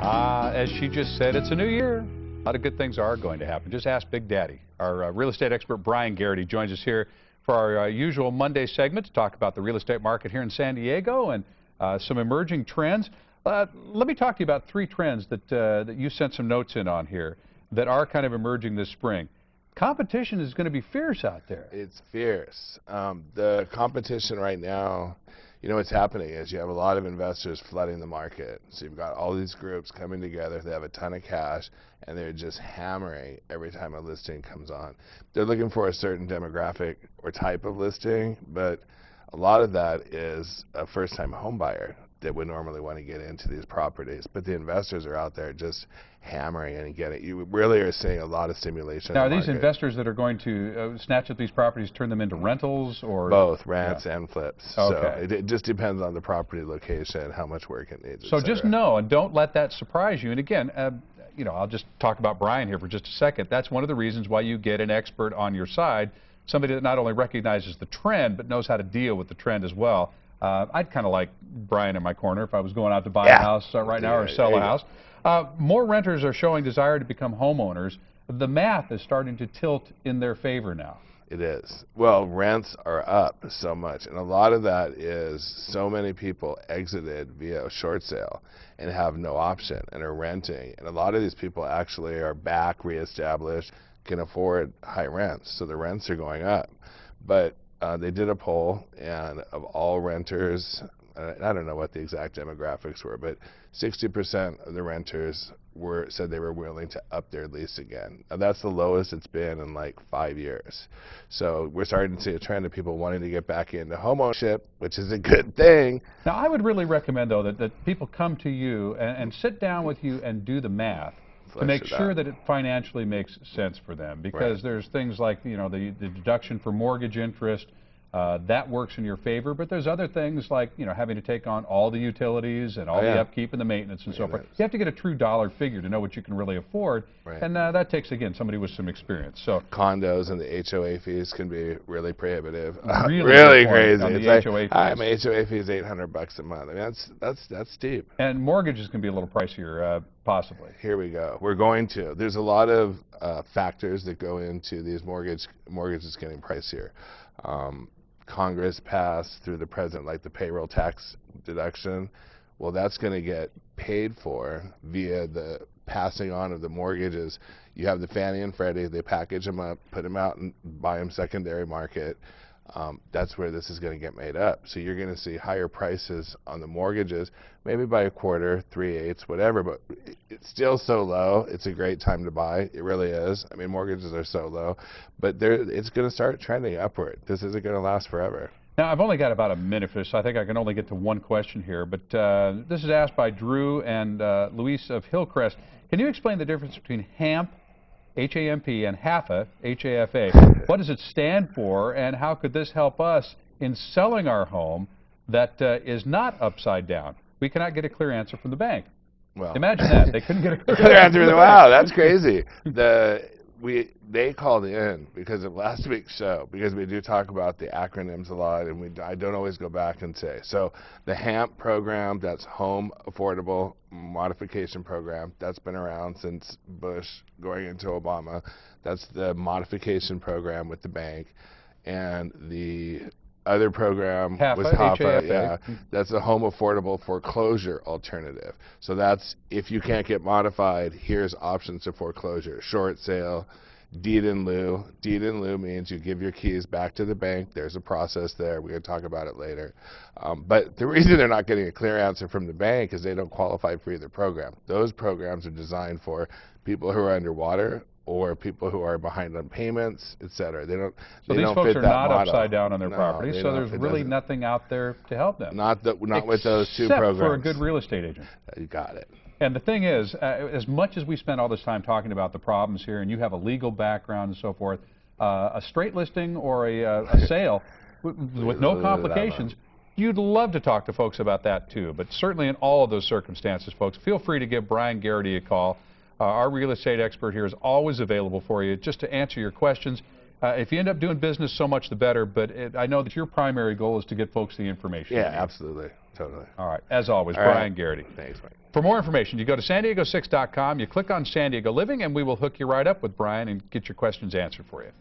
As she just said, it's a new year. A lot of good things are going to happen. Just ask Big Daddy. Our real estate expert, Bryan Garrity, joins us here for our usual Monday segment to talk about the real estate market here in San Diego and some emerging trends. Let me talk to you about three trends that you sent some notes in on here that are kind of emerging this spring. Competition is going to be fierce out there. It's fierce. The competition right now, you know what's happening is you have a lot of investors flooding the market. So you've got all these groups coming together. They have a ton of cash, and they're just hammering every time a listing comes on. They're looking for a certain demographic or type of listing, but a lot of that is a first-time home buyer that would normally want to get into these properties. But the investors are out there just hammering and getting. You really are seeing a lot of stimulation. Now, are these investors that are going to snatch up these properties, turn them into rentals, or both rents and flips? Okay. So it just depends on the property location, how much work it needs. So just know and don't let that surprise you. And again, you know, I'll just talk about Bryan here for just a second. That's one of the reasons why you get an expert on your side, somebody that not only recognizes the trend but knows how to deal with the trend as well. I'd kind of like Bryan in my corner if I was going out to buy a house right now or sell a house. More renters are showing desire to become homeowners. The math is starting to tilt in their favor now. It is. Well, rents are up so much, and a lot of that is so many people exited via a short sale and have no option and are renting. And a lot of these people actually are back, reestablished, can afford high rents, so the rents are going up. But they did a poll, and of all renters, I don't know what the exact demographics were, but 60% of the renters said they were willing to up their lease again. Now, that's the lowest it's been in like 5 years. So we're starting to see a trend of people wanting to get back into homeownership, which is a good thing. Now, I would really recommend, though, that people come to you and sit down with you and do the math to make sure that it financially makes sense for them, because there's things like, you know, the deduction for mortgage interest, that works in your favor, but there's other things like, you know, having to take on all the utilities and all the upkeep and the maintenance and so forth. You have to get a true dollar figure to know what you can really afford, and that takes, again, somebody with some experience. So condos and the HOA fees can be really prohibitive, really crazy. It's like, my HOA fee is $800 a month. I mean, that's steep. And mortgages can be a little pricier, possibly. Here we go. We're going to. There's a lot of factors that go into these mortgages getting pricier. Congress passed through the president, like the payroll tax deduction. Well, that's going to get paid for via the passing on of the mortgages. You have the Fannie and Freddie, they package them up, put them out and buy them secondary market. That's where this is going to get made up. So you're going to see higher prices on the mortgages, maybe by a quarter, 3/8, whatever, but it's still so low. It's a great time to buy. It really is. I mean, mortgages are so low, but it's going to start trending upward. This isn't going to last forever. Now, I've only got about a minute for this, so I think I can only get to one question here, but this is asked by Drew and Luis of Hillcrest. Can you explain the difference between HAMP, H-A-M-P, and HAFA, H-A-F-A? What does it stand for, and how could this help us in selling our home that is not upside down? We cannot get a clear answer from the bank. Well, imagine that. They couldn't get a clear answer. Wow, that's crazy. They called in because of last week's show, because we do talk about the acronyms a lot, and I don't always go back and say. So the HAMP program, that's Home Affordable Modification Program, that's been around since Bush going into Obama. That's the modification program with the bank. And the other program was HAFA, that's a home affordable foreclosure alternative. So that's, if you can't get modified, here's options to foreclosure: short sale, deed in lieu. Deed in lieu means you give your keys back to the bank. There's a process there. We're going to talk about it later. But the reason they're not getting a clear answer from the bank is they don't qualify for either program. Those programs are designed for people who are underwater or people who are behind on payments, etc. They don't. So these folks are not upside down on their property, so there's really nothing out there to help them. Not with those two programs. Except for a good real estate agent. You got it. And the thing is, as much as we spend all this time talking about the problems here, and you have a legal background and so forth, a straight listing or a sale with no complications, you'd love to talk to folks about that too. But certainly in all of those circumstances, folks, feel free to give Bryan Garrity a call. Our real estate expert here is always available for you just to answer your questions. If you end up doing business, so much the better, but I know that your primary goal is to get folks the information. Yeah, absolutely. Totally. All right. As always, All Bryan right. Garrity. Thanks, Mike. For more information, you go to san-diego6.com, you click on San Diego Living, and we will hook you right up with Bryan and get your questions answered for you.